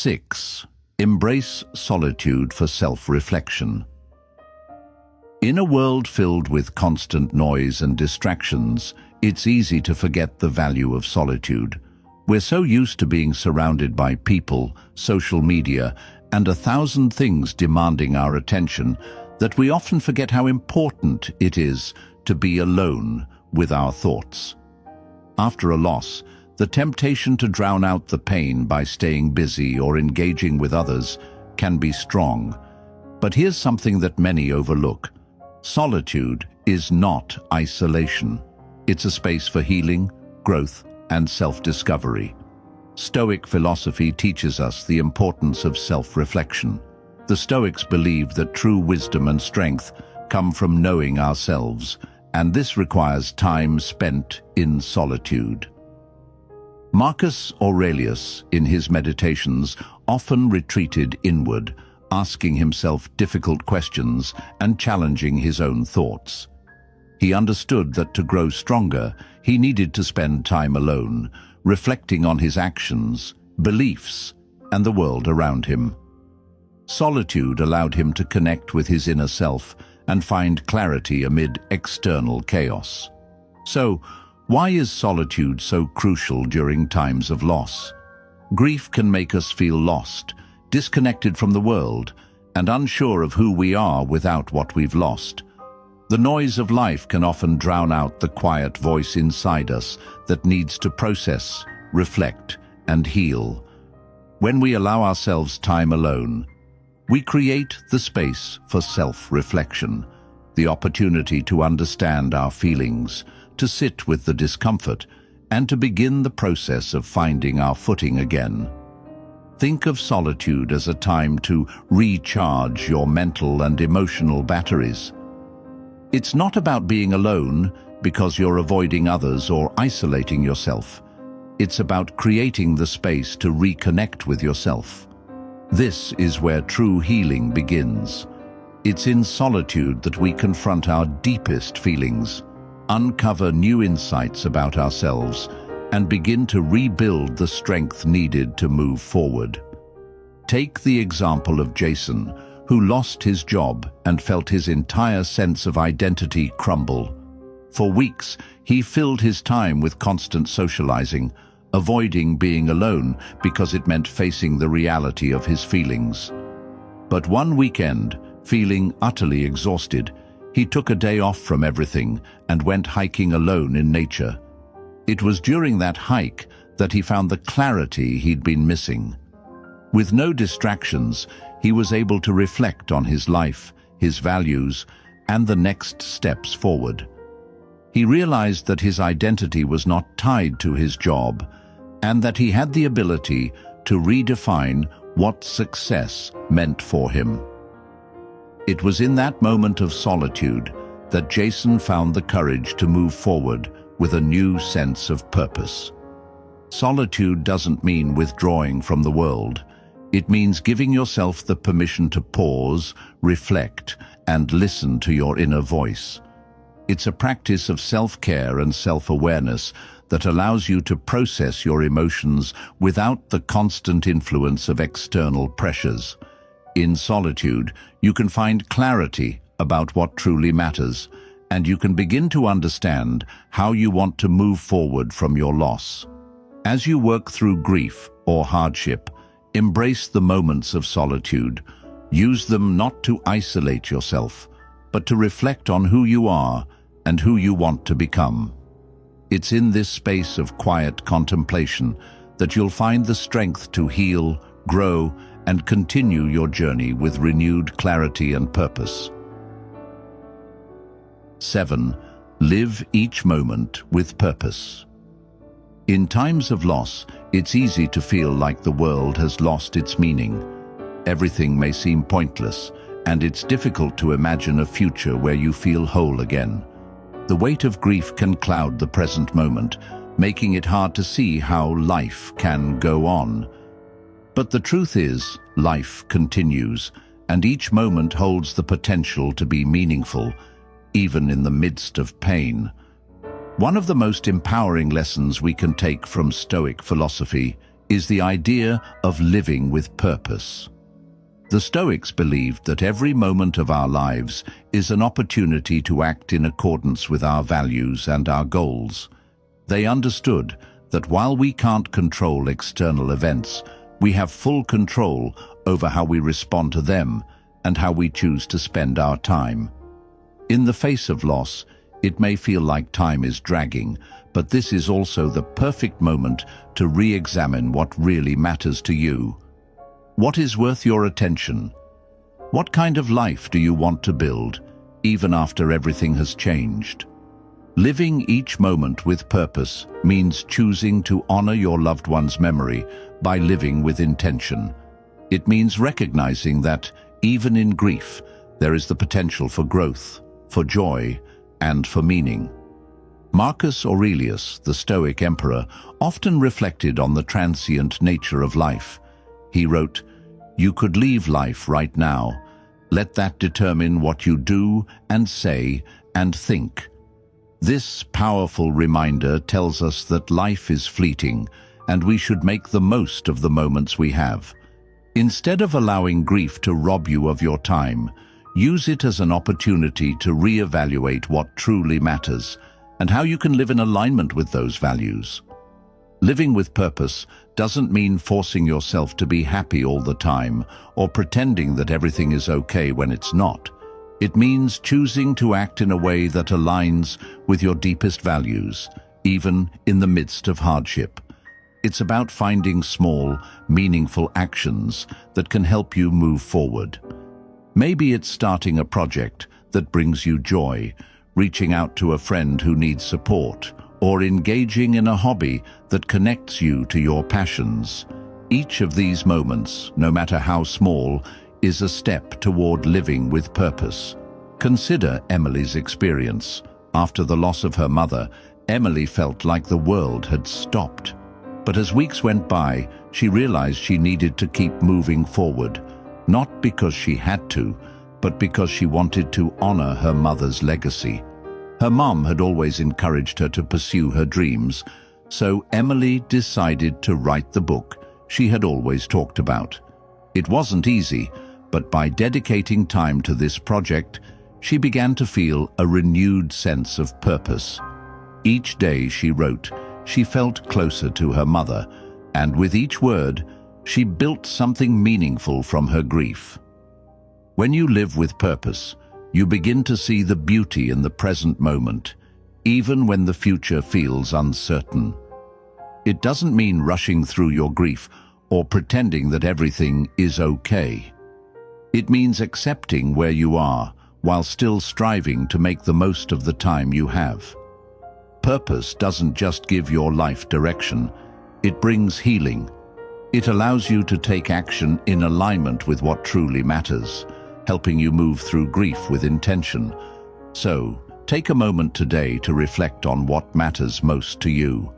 6. Embrace solitude for self-reflection. In a world filled with constant noise and distractions, it's easy to forget the value of solitude. We're so used to being surrounded by people, social media, and 1,000 things demanding our attention that we often forget how important it is to be alone with our thoughts. After a loss, the temptation to drown out the pain by staying busy or engaging with others can be strong. But here's something that many overlook. Solitude is not isolation. It's a space for healing, growth, and self-discovery. Stoic philosophy teaches us the importance of self-reflection. The Stoics believed that true wisdom and strength come from knowing ourselves, and this requires time spent in solitude. Marcus Aurelius, in his meditations, often retreated inward, asking himself difficult questions and challenging his own thoughts. He understood that to grow stronger, he needed to spend time alone, reflecting on his actions, beliefs, and the world around him. Solitude allowed him to connect with his inner self and find clarity amid external chaos. So, why is solitude so crucial during times of loss? Grief can make us feel lost, disconnected from the world, and unsure of who we are without what we've lost. The noise of life can often drown out the quiet voice inside us that needs to process, reflect, and heal. When we allow ourselves time alone, we create the space for self-reflection, the opportunity to understand our feelings, to sit with the discomfort, and to begin the process of finding our footing again. Think of solitude as a time to recharge your mental and emotional batteries. It's not about being alone because you're avoiding others or isolating yourself. It's about creating the space to reconnect with yourself. This is where true healing begins. It's in solitude that we confront our deepest feelings, uncover new insights about ourselves, and begin to rebuild the strength needed to move forward. Take the example of Jason, who lost his job and felt his entire sense of identity crumble. For weeks, he filled his time with constant socializing, avoiding being alone because it meant facing the reality of his feelings. But one weekend, feeling utterly exhausted, he took a day off from everything and went hiking alone in nature. It was during that hike that he found the clarity he'd been missing. With no distractions, he was able to reflect on his life, his values, and the next steps forward. He realized that his identity was not tied to his job, and that he had the ability to redefine what success meant for him. It was in that moment of solitude that Jason found the courage to move forward with a new sense of purpose. Solitude doesn't mean withdrawing from the world. It means giving yourself the permission to pause, reflect, and listen to your inner voice. It's a practice of self-care and self-awareness that allows you to process your emotions without the constant influence of external pressures. In solitude, you can find clarity about what truly matters, and you can begin to understand how you want to move forward from your loss. As you work through grief or hardship, embrace the moments of solitude. Use them not to isolate yourself, but to reflect on who you are and who you want to become. It's in this space of quiet contemplation that you'll find the strength to heal, grow, and continue your journey with renewed clarity and purpose. 7. Live each moment with purpose. In times of loss, it's easy to feel like the world has lost its meaning. Everything may seem pointless, and it's difficult to imagine a future where you feel whole again. The weight of grief can cloud the present moment, making it hard to see how life can go on. But the truth is, life continues, and each moment holds the potential to be meaningful, even in the midst of pain. One of the most empowering lessons we can take from Stoic philosophy is the idea of living with purpose. The Stoics believed that every moment of our lives is an opportunity to act in accordance with our values and our goals. They understood that while we can't control external events, we have full control over how we respond to them and how we choose to spend our time. In the face of loss, it may feel like time is dragging, but this is also the perfect moment to re-examine what really matters to you. What is worth your attention? What kind of life do you want to build, even after everything has changed? Living each moment with purpose means choosing to honor your loved one's memory by living with intention. It means recognizing that, even in grief, there is the potential for growth, for joy, and for meaning. Marcus Aurelius, the Stoic emperor, often reflected on the transient nature of life. He wrote, "You could leave life right now. Let that determine what you do and say and think." This powerful reminder tells us that life is fleeting and we should make the most of the moments we have. Instead of allowing grief to rob you of your time, use it as an opportunity to reevaluate what truly matters and how you can live in alignment with those values. Living with purpose doesn't mean forcing yourself to be happy all the time or pretending that everything is okay when it's not. It means choosing to act in a way that aligns with your deepest values, even in the midst of hardship. It's about finding small, meaningful actions that can help you move forward. Maybe it's starting a project that brings you joy, reaching out to a friend who needs support, or engaging in a hobby that connects you to your passions. Each of these moments, no matter how small, is a step toward living with purpose. Consider Emily's experience. After the loss of her mother, Emily felt like the world had stopped. But as weeks went by, she realized she needed to keep moving forward, not because she had to, but because she wanted to honor her mother's legacy. Her mom had always encouraged her to pursue her dreams, so Emily decided to write the book she had always talked about. It wasn't easy, but by dedicating time to this project, she began to feel a renewed sense of purpose. Each day she wrote, she felt closer to her mother, and with each word, she built something meaningful from her grief. When you live with purpose, you begin to see the beauty in the present moment, even when the future feels uncertain. It doesn't mean rushing through your grief or pretending that everything is okay. It means accepting where you are while still striving to make the most of the time you have. Purpose doesn't just give your life direction, it brings healing. It allows you to take action in alignment with what truly matters, helping you move through grief with intention. So, take a moment today to reflect on what matters most to you.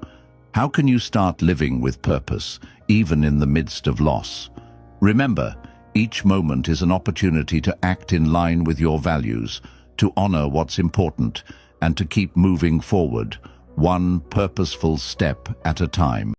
How can you start living with purpose, even in the midst of loss? Remember, each moment is an opportunity to act in line with your values, to honor what's important, and to keep moving forward, one purposeful step at a time.